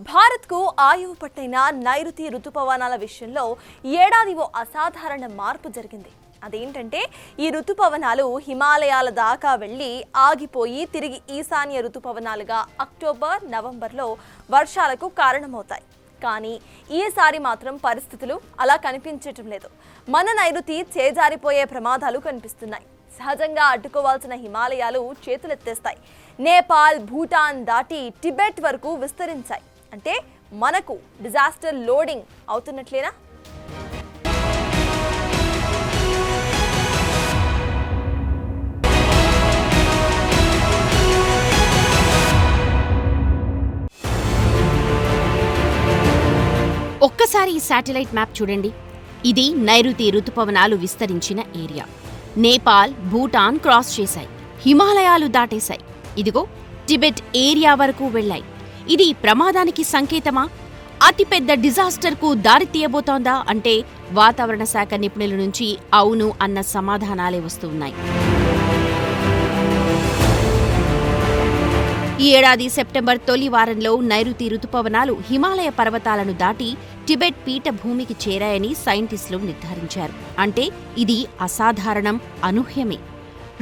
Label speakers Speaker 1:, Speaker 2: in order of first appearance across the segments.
Speaker 1: భారత్కు ఆయువు పట్టైన నైరుతి రుతుపవనాల విషయంలో ఏడాది ఓ అసాధారణ మార్పు జరిగింది. అదేంటంటే ఈ రుతుపవనాలు హిమాలయాల దాకా వెళ్ళి ఆగిపోయి తిరిగి ఈశాన్య రుతుపవనాలుగా అక్టోబర్, నవంబర్లో వర్షాలకు కారణమవుతాయి. కానీ ఈసారి మాత్రం పరిస్థితులు అలా కనిపించటం లేదు. మన నైరుతి చేజారిపోయే ప్రమాదాలు కనిపిస్తున్నాయి. సహజంగా అడ్డుకోవాల్సిన హిమాలయాలు చేతులెత్తేస్తాయి. నేపాల్, భూటాన్ దాటి టిబెట్ వరకు విస్తరించాయి. అంటే మనకు డిజాస్టర్ లోడింగ్ అవుతున్నట్లేనా?
Speaker 2: ఒక్కసారి ఈ శాటిలైట్ మ్యాప్ చూడండి. ఇది నైరుతి రుతుపవనాలు విస్తరించిన ఏరియా. నేపాల్, భూటాన్ క్రాస్ చేశాయి, హిమాలయాలు దాటేశాయి, ఇదిగో టిబెట్ ఏరియా వరకు వెళ్లాయి. ఇది ప్రమాదానికి సంకేతమా? అతిపెద్ద డిజాస్టర్కు దారి తీయబోతోందా అంటే వాతావరణ శాఖ నిపుణుల నుంచి అవును అన్న సమాధానాలే వస్తున్నాయి. ఈ ఏడాది సెప్టెంబర్ తొలి వారంలో నైరుతి రుతుపవనాలు హిమాలయ పర్వతాలను దాటి టిబెట్ పీఠభూమికి చేరాయని సైంటిస్టులు నిర్ధారించారు. అంటే ఇది అసాధారణం, అనూహ్యమే.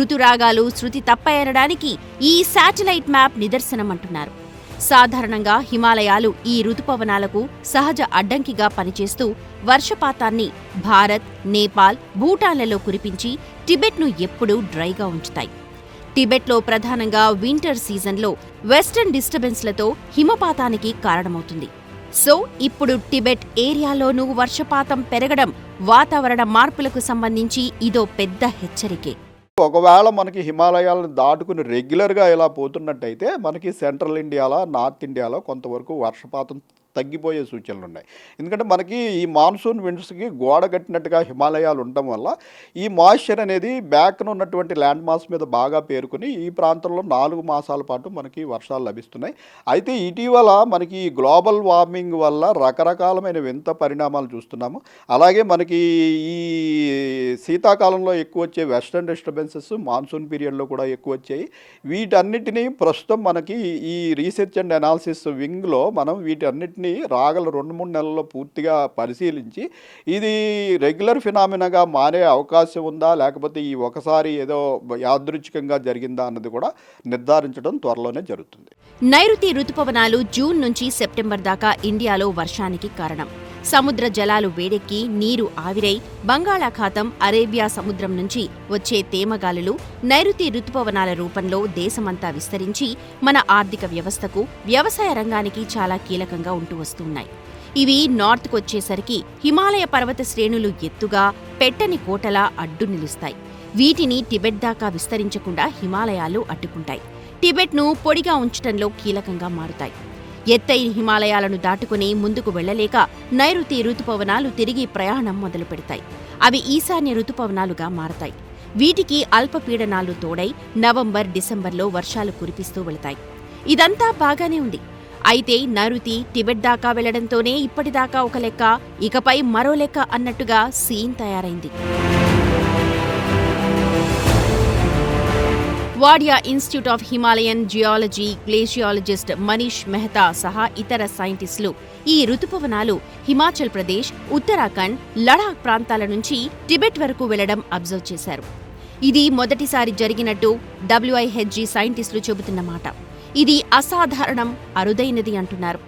Speaker 2: ఋతురాగాలు శృతి తప్పయనడానికి ఈ శాటిలైట్ మ్యాప్ నిదర్శనమంటున్నారు. సాధారణంగా హిమాలయాలు ఈ రుతుపవనాలకు సహజ అడ్డంకిగా పనిచేస్తూ వర్షపాతాన్ని భారత్, నేపాల్, భూటాన్లలో కురిపించి టిబెట్ను ఎప్పుడూ డ్రైగా ఉంచుతాయి. టిబెట్లో ప్రధానంగా వింటర్ సీజన్లో వెస్టర్న్ డిస్టర్బెన్స్లతో హిమపాతానికి కారణమవుతుంది. సో ఇప్పుడు టిబెట్ ఏరియాలోనూ వర్షపాతం పెరగడం వాతావరణ మార్పులకు సంబంధించి ఇదో పెద్ద హెచ్చరికే.
Speaker 3: ఒకవేళ మనకి హిమాలయాలను దాటుకుని రెగ్యులర్గా ఇలా పోతున్నట్టయితే మనకి సెంట్రల్ ఇండియాలో, నార్త్ ఇండియాలో కొంతవరకు వర్షపాతం తగ్గిపోయే సూచనలు ఉన్నాయి. ఎందుకంటే మనకి ఈ మాన్సూన్ విండ్స్కి గోడ కట్టినట్టుగా హిమాలయాలు ఉండటం వల్ల ఈ మాయిశ్చర్ అనేది బ్యాక్ను ఉన్నటువంటి ల్యాండ్ మాస్ మీద బాగా పేరుకుని ఈ ప్రాంతంలో 4 మాసాల పాటు మనకి వర్షాలు లభిస్తున్నాయి. అయితే ఇటీవల మనకి గ్లోబల్ వార్మింగ్ వల్ల రకరకాలమైన వింత పరిణామాలు చూస్తున్నాము. అలాగే మనకి ఈ శీతాకాలంలో ఎక్కువ వచ్చే వెస్టర్న్ డిస్టర్బెన్సెస్ మాన్సూన్ పీరియడ్లో కూడా ఎక్కువ వచ్చాయి. వీటన్నిటినీ ప్రస్తుతం మనకి ఈ రీసెర్చ్ అండ్ అనాలిసిస్ వింగ్లో మనం వీటన్నిటిని రాగల 2-3 నెలల్లో పూర్తిగా పరిశీలించి ఇది రెగ్యులర్ ఫినామినాగా మారే అవకాశం ఉందా, లేకపోతే ఈ ఒకసారి ఏదో యాదృచ్ఛికంగా జరిగిందా అన్నది కూడా నిర్ధారించడం త్వరలోనే జరుగుతుంది.
Speaker 2: నైరుతి రుతుపవనాలు జూన్ నుంచి సెప్టెంబర్ దాకా ఇండియాలో వర్షానికి కారణం. సముద్ర జలాలు వేడెక్కి నీరు ఆవిరై బంగాళాఖాతం, అరేబియా సముద్రం నుంచి వచ్చే తేమగాలులు నైరుతి రుతుపవనాల రూపంలో దేశమంతా విస్తరించి మన ఆర్థిక వ్యవస్థకు, వ్యవసాయ రంగానికి చాలా కీలకంగా ఉంటూ వస్తున్నాయి. ఇవి నార్త్కొచ్చేసరికి హిమాలయ పర్వత శ్రేణులు ఎత్తుగా పెట్టని కోటలా అడ్డు నిలుస్తాయి. వీటిని టిబెట్ దాకా విస్తరించకుండా హిమాలయాలు అడ్డుకుంటాయి. టిబెట్ను పొడిగా ఉంచటంలో కీలకంగా మారుతాయి. ఎత్తైన హిమాలయాలను దాటుకుని ముందుకు వెళ్లలేక నైరుతి రుతుపవనాలు తిరిగి ప్రయాణం మొదలుపెడతాయి. అవి ఈశాన్య రుతుపవనాలుగా మారతాయి. వీటికి అల్పపీడనాలు తోడై నవంబర్, డిసెంబర్లో వర్షాలు కురిపిస్తూ వెళతాయి. ఇదంతా బాగానే ఉంది. అయితే నైరుతి టిబెట్ దాకా వెళ్లడంతోనే ఇప్పటిదాకా ఒక లెక్క, ఇకపై మరో లెక్క అన్నట్టుగా సీన్ తయారైంది. Wadia institute of Himalayan geology glaciologist Manish Mehta సహా ఇతర సైంటిస్టులు ఈ రుతుపవనాలు హిమాచల్ ప్రదేశ్, ఉత్తరాఖండ్, లడాక్ ప్రాంతాల నుంచి టిబెట్ వరకు వెళ్లడం అబ్జర్వ్ చేశారు. ఇది మొదటిసారి జరిగినట్టు WIHG సైంటిస్టులు చెబుతున్నమాట. ఇది అసాధారణం, అరుదైనది అంటున్నారు.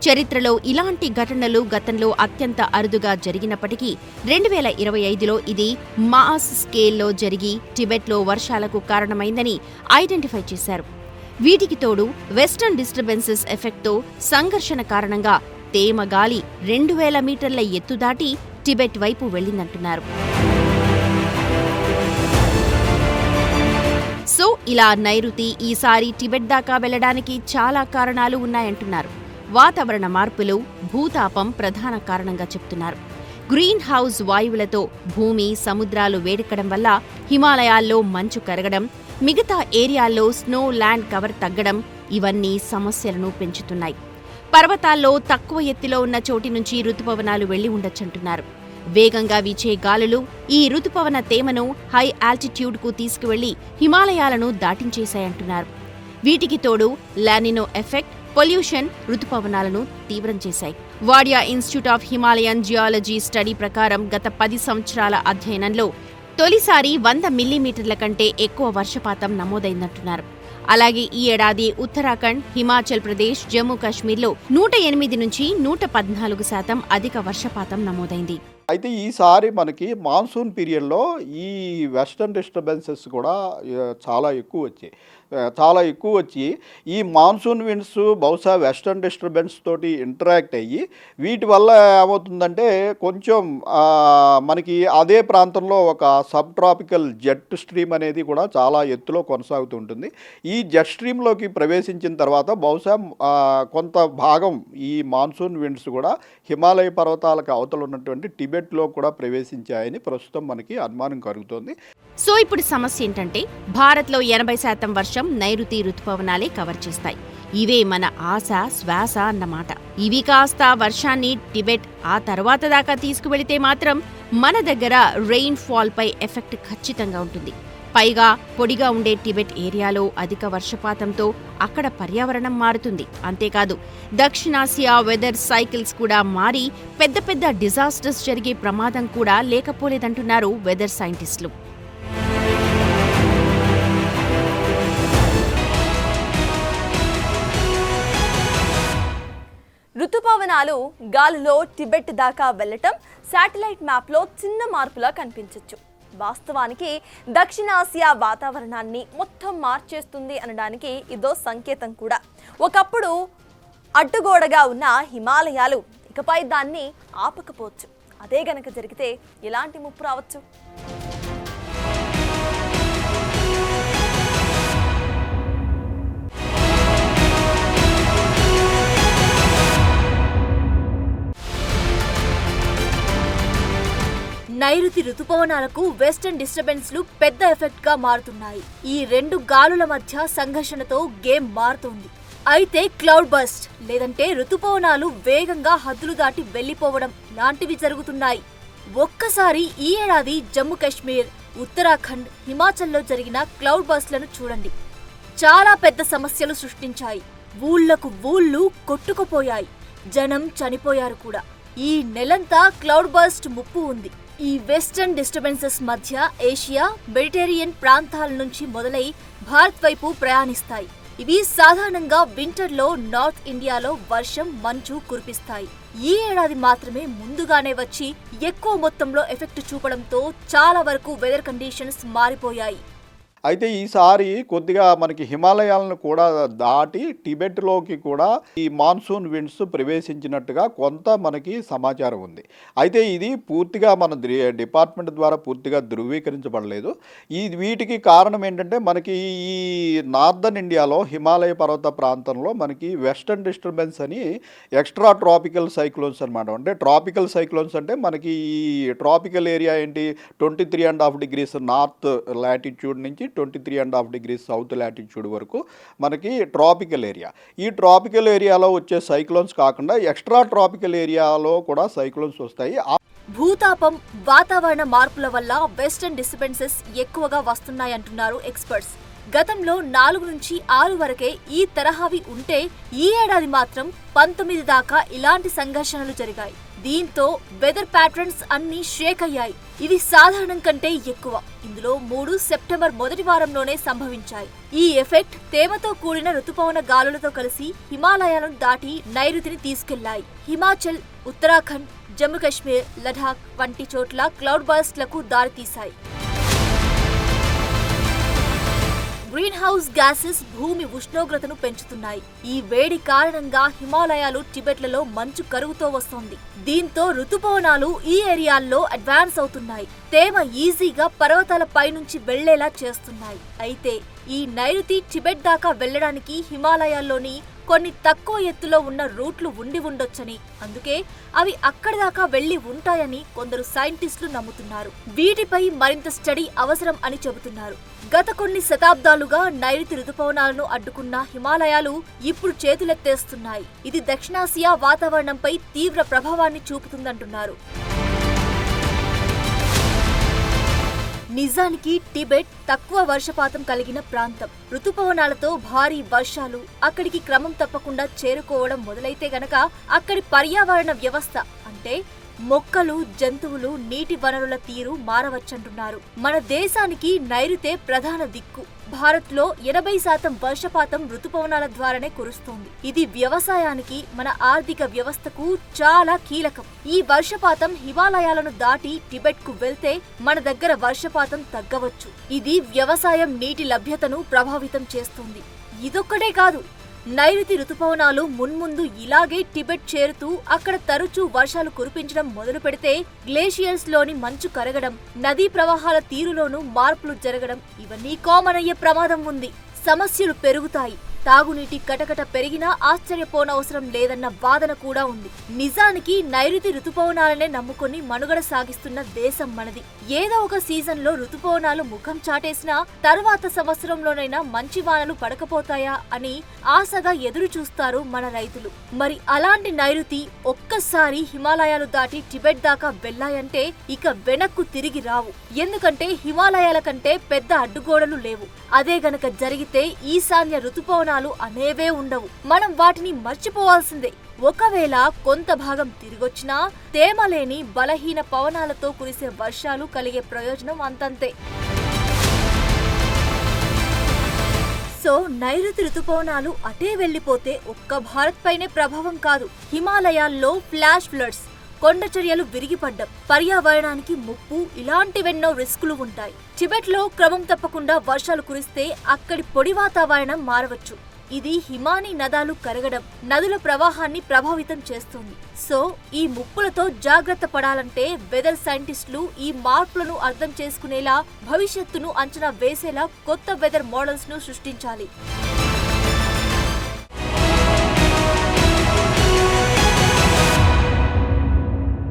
Speaker 2: చరిత్రలో ఇలాంటి ఘటనలు గతంలో అత్యంత అరుదుగా జరిగినప్పటికీ 2025లో ఇది మాస్ స్కేల్లో జరిగి టిబెట్లో వర్షాలకు కారణమైందని ఐడెంటిఫై చేశారు. వీటికి తోడు వెస్టర్న్ డిస్టర్బెన్సెస్ ఎఫెక్ట్తో సంఘర్షణ కారణంగా తేమ గాలి 2000 మీటర్ల ఎత్తు దాటి టిబెట్ వైపు వెళ్లిందంటున్నారు. సో ఇలా నైరుతి ఈసారి టిబెట్ దాకా వెళ్లడానికి చాలా కారణాలు ఉన్నాయంటున్నారు. వాతావరణ మార్పులు, భూతాపం ప్రధాన కారణంగా చెప్తున్నారు. గ్రీన్ హౌస్ వాయువులతో భూమి, సముద్రాలు వేడెక్కడం వల్ల హిమాలయాల్లో మంచు కరగడం, మిగతా ఏరియాల్లో స్నో ల్యాండ్ కవర్ తగ్గడం ఇవన్నీ సమస్యలను పెంచుతున్నాయి. పర్వతాల్లో తక్కువ ఎత్తులో ఉన్న చోటి నుంచి రుతుపవనాలు వెళ్లి ఉండొచ్చంటున్నారు. వేగంగా వీచే గాలులు ఈ రుతుపవన తేమను హై ఆల్టిట్యూడ్కు తీసుకువెళ్లి హిమాలయాలను దాటించేశాయంటున్నారు. వీటికి తోడు లానినో ఎఫెక్ట్, పొల్యూషన్ రుతుపవనాలను తీవ్రం చేశాయి. Wadia institute of Himalayan geology study ప్రకారం గత 10 సంవత్సరాల అధ్యయనంలో తొలిసారి 100 మిల్లీమీటర్ల కంటే ఎక్కువ వర్షపాతం నమోదైందంటున్నారు. అలాగే ఈ ఏడాది ఉత్తరాఖండ్, హిమాచల్ ప్రదేశ్, జమ్మూ కాశ్మీర్లో 108 నుంచి 114% అధిక వర్షపాతం నమోదైంది.
Speaker 3: అయితే ఈసారి మనకి మాన్సూన్ పీరియడ్లో ఈ వెస్టర్న్ డిస్టర్బెన్సెస్ కూడా చాలా ఎక్కువ వచ్చి ఈ మాన్సూన్ విండ్స్ బహుశా వెస్టర్న్ డిస్టర్బెన్స్ తోటి ఇంటరాక్ట్ అయ్యి వీటి వల్ల ఏమవుతుందంటే కొంచెం మనకి అదే ప్రాంతంలో ఒక సబ్ ట్రాపికల్ జెట్ స్ట్రీమ్ అనేది కూడా చాలా ఎత్తులో కొనసాగుతూ ఉంటుంది. ఈ జెట్ స్ట్రీమ్లోకి ప్రవేశించిన తర్వాత బహుశా కొంత భాగం ఈ మాన్సూన్ విండ్స్ కూడా హిమాలయ పర్వతాలకు అవతల ఉన్నటువంటి టిబెట్లో కూడా ప్రవేశించాయని ప్రస్తుతం మనకి అనుమానం కలుగుతోంది.
Speaker 2: సో ఇప్పుడు సమస్య ఏంటంటే భారత్లో 80% వర్షం నైరుతి రుతుపవనాలే కవర్ చేస్తాయి. ఇవే మన ఆశ శ్వాస అన్నమాట. ఇవి కాస్త వర్షాన్ని టిబెట్ ఆ తర్వాత దాకా తీసుకువెళితే మాత్రం మన దగ్గర రెయిన్ ఫాల్ పై ఎఫెక్ట్ ఖచ్చితంగా ఉంటుంది. పైగా పొడిగా ఉండే టిబెట్ ఏరియాలో అధిక వర్షపాతంతో అక్కడ పర్యావరణం మారుతుంది. అంతేకాదు దక్షిణాసియా వెదర్ సైకిల్స్ కూడా మారి పెద్ద పెద్ద డిజాస్టర్స్ జరిగే ప్రమాదం కూడా లేకపోలేదంటున్నారు వెదర్ సైంటిస్టులు.
Speaker 1: రుతుపవనాలు గాలిలో టిబెట్ దాకా వెళ్లటం శాటిలైట్ మ్యాప్లో చిన్న మార్పులా కనిపించవచ్చు. వాస్తవానికి దక్షిణాసియా వాతావరణాన్ని మొత్తం మార్చేస్తుంది అనడానికి ఇదో సంకేతం కూడా. ఒకప్పుడు అడ్డుగోడగా ఉన్న హిమాలయాలు ఇకపై దాన్ని ఆపకపోవచ్చు. అదే గనక జరిగితే ఎలాంటి ముప్పు రావచ్చు?
Speaker 4: నైరుతి రుతుపవనాలకు వెస్టర్న్ డిస్టర్బెన్స్లు పెద్ద ఎఫెక్ట్ గా మారుతున్నాయి. ఈ రెండు గాలుల మధ్య సంఘర్షణతో గేమ్ మారుతోంది. అయితే క్లౌడ్ బస్ట్ లేదంటే రుతుపవనాలు వేగంగా హద్దులు దాటి వెళ్లిపోవడం లాంటివి జరుగుతున్నాయి. ఒక్కసారి ఈ ఏడాది జమ్మూ కాశ్మీర్, ఉత్తరాఖండ్, హిమాచల్లో జరిగిన క్లౌడ్ బస్ట్లను చూడండి. చాలా పెద్ద సమస్యలు సృష్టించాయి. ఊళ్లకు ఊళ్ళు కొట్టుకుపోయాయి. జనం చనిపోయారు కూడా. ఈ నెలంతా క్లౌడ్ బస్ట్ ముప్పు ఉంది. ఈ వెస్టర్న్ డిస్టర్బెన్సెస్ మధ్య ఏషియా, మెడిటేరియన్ ప్రాంతాల నుంచి మొదలై భారత్ వైపు ప్రయాణిస్తాయి. ఇవి సాధారణంగా వింటర్లో నార్త్ ఇండియాలో వర్షం, మంచు కురిపిస్తాయి. ఈ ఏడాది మాత్రమే ముందుగానే వచ్చి ఎక్కువ మొత్తంలో ఎఫెక్ట్ చూపడంతో చాలా వరకు వెదర్ కండిషన్స్ మారిపోయాయి.
Speaker 3: అయితే ఈసారి కొద్దిగా మనకి హిమాలయాలను కూడా దాటి టిబెట్లోకి కూడా ఈ మాన్సూన్ విండ్స్ ప్రవేశించినట్టుగా కొంత మనకి సమాచారం ఉంది. అయితే ఇది పూర్తిగా మన డిపార్ట్మెంట్ ద్వారా పూర్తిగా ధృవీకరించబడలేదు. వీటికి కారణం ఏంటంటే మనకి ఈ నార్దర్న్ ఇండియాలో హిమాలయ పర్వత ప్రాంతంలో మనకి వెస్టర్న్ డిస్టర్బెన్స్ అని ఎక్స్ట్రా ట్రాపికల్ సైక్లోన్స్ అనమాట. అంటే ట్రాపికల్ సైక్లోన్స్ అంటే మనకి ఈ ట్రాపికల్ ఏరియా ఏంటి 23.5 degrees నార్త్ లాటిట్యూడ్ నుంచి 23.5 degrees సౌత్ లాటిట్యూడ్ వరకు మనకి ట్రాపికల్ ఏరియా. ఈ ట్రాపికల్ ఏరియాలో వచ్చే సైక్లోన్స్ కాకుండా ఎక్స్ట్రా ట్రాపికల్ ఏరియాలో కూడా సైక్లోన్స్ వస్తాయి.
Speaker 4: భూతాపం, వాతావరణ మార్పుల వల్ల వెస్టర్న్ డిస్టర్బెన్సెస్ ఎక్కువగా వస్తున్నాయంటున్నారు ఎక్స్పర్ట్స్. గతంలో 4 నుంచి 6 వరకే ఈ తరహావి ఉంటే ఈ ఏడాది మాత్రం 19 దాకా ఇలాంటి సంఘర్షణలు జరిగాయి. దీంతో వెదర్ ప్యాటర్న్స్ అన్ని షేక్ అయ్యాయి. ఇవి సాధారణం కంటే ఎక్కువ. ఇందులో 3 సెప్టెంబర్ మొదటి వారంలోనే సంభవించాయి. ఈ ఎఫెక్ట్ తేమతో కూడిన రుతుపవన గాలులతో కలిసి హిమాలయాలను దాటి నైరుతిని తీసుకెళ్లాయి. హిమాచల్, ఉత్తరాఖండ్, జమ్మూ కాశ్మీర్, లడాక్ వంటి చోట్ల క్లౌడ్ బర్స్ట్లకు దారితీశాయి. గ్రీన్ హౌస్ గ్యాసెస్ భూమి ఉష్ణోగ్రతను పెంచుతున్నాయి. ఈ వేడి కారణంగా హిమాలయాలు, టిబెట్లలో మంచు కరుగుతో వస్తోంది. దీంతో రుతుపవనాలు ఈ ఏరియాల్లో అడ్వాన్స్ అవుతున్నాయి. తేమ ఈజీగా పర్వతాల పైనుంచి వెళ్లేలా చేస్తున్నాయి. అయితే ఈ నైరుతి టిబెట్ దాకా వెళ్లడానికి హిమాలయాల్లోని కొన్ని తక్కువ ఎత్తులో ఉన్న రూట్లు ఉండి ఉండొచ్చని, అందుకే అవి అక్కడి దాకా వెళ్లి ఉంటాయని కొందరు సైంటిస్టులు నమ్ముతున్నారు. వీటిపై మరింత స్టడీ అవసరం అని చెబుతున్నారు. గత కొన్ని శతాబ్దాలుగా నైరుతి రుతుపవనాలను అడ్డుకున్న హిమాలయాలు ఇప్పుడు చేతులెత్తేస్తున్నాయి. ఇది దక్షిణాసియా వాతావరణంపై తీవ్ర ప్రభావాన్ని చూపుతుందంటున్నారు. నిజానికి టిబెట్ తక్కువ వర్షపాతం కలిగిన ప్రాంతం. ఋతుపవనాలతో భారీ వర్షాలు అక్కడికి క్రమం తప్పకుండా చేరుకోవడం మొదలైతే గనక అక్కడి పర్యావరణ వ్యవస్థ అంటే మొక్కలు, జంతువులు, నీటి వనరుల తీరు మారవచ్చంటున్నారు. మన దేశానికి నైరుతే ప్రధాన దిక్కు. భారత్లో 80% వర్షపాతం ఋతుపవనాల ద్వారానే కురుస్తోంది. ఇది వ్యవసాయానికి, మన ఆర్థిక వ్యవస్థకు చాలా కీలకం. ఈ వర్షపాతం హిమాలయాలను దాటి టిబెట్ కు వెళ్తే మన దగ్గర వర్షపాతం తగ్గవచ్చు. ఇది వ్యవసాయం నీటి లభ్యతను ప్రభావితం చేస్తుంది. ఇదొక్కటే కాదు, నైరుతి ఋతుపవనాలు మున్ముందు ఇలాగే టిబెట్ చేరుతూ అక్కడ తరచూ వర్షాలు కురిపించడం మొదలు పెడితే గ్లేషియర్స్ లోని మంచు కరగడం, నదీ ప్రవాహాల తీరులోనూ మార్పులు జరగడం ఇవన్నీ కామన్ అయ్యే ప్రమాదం ఉంది. సమస్యలు పెరుగుతాయి. తాగునీటి కటకట పెరిగినా ఆశ్చర్యపోనవసరం లేదన్న వాదన కూడా ఉంది. నిజానికి నైరుతి ఋతుపవనాలనే నమ్ముకొని మనుగడ సాగిస్తున్న దేశం మనది. ఏదో ఒక సీజన్ లో ఋతుపవనాలు ముఖం చాటేసినా తర్వాత సంవత్సరంలోనైనా మంచి వానలు పడకపోతాయా అని ఆశగా ఎదురు చూస్తారు మన రైతులు. మరి అలాంటి నైరుతి ఒక్కసారి హిమాలయాలు దాటి టిబెట్ దాకా వెళ్లాయంటే ఇక వెనక్కు తిరిగి రావు. ఎందుకంటే హిమాలయాల కంటే పెద్ద అడ్డుగోడలు లేవు. అదే గనక జరిగితే ఈశాన్య ఋతుపవనాలు అనేవే ఉండవు. మనం వాటిని మర్చిపోవాల్సిందే. ఒకవేళ కొంత భాగం తిరిగొచ్చినా తేమలేని బలహీన పవనాలతో కురిసే వర్షాలు కలిగే ప్రయోజనం అంతంతే. సో నైరుతి ఋతుపవనాలు అటే వెళ్లిపోతే ఒక్క భారత్ పైనే ప్రభావం కాదు, హిమాలయాల్లో ఫ్లాష్ ఫ్లడ్స్, కొండచర్యలు విరిగిపడ్డం, పర్యావరణానికి ముప్పు ఇలాంటివెన్నో రిస్కులు ఉంటాయి. టిబెట్ లో క్రమం తప్పకుండా వర్షాలు కురిస్తే అక్కడి పొడి వాతావరణం మారవచ్చు. ఇది హిమానీ నదాలు కరగడం, నదుల ప్రవాహాన్ని ప్రభావితం చేస్తుంది. సో ఈ ముప్పులతో జాగ్రత్త పడాలంటే వెదర్ సైంటిస్టులు ఈ మార్పులను అర్థం చేసుకునేలా, భవిష్యత్తును అంచనా వేసేలా కొత్త వెదర్ మోడల్స్ ను సృష్టించాలి.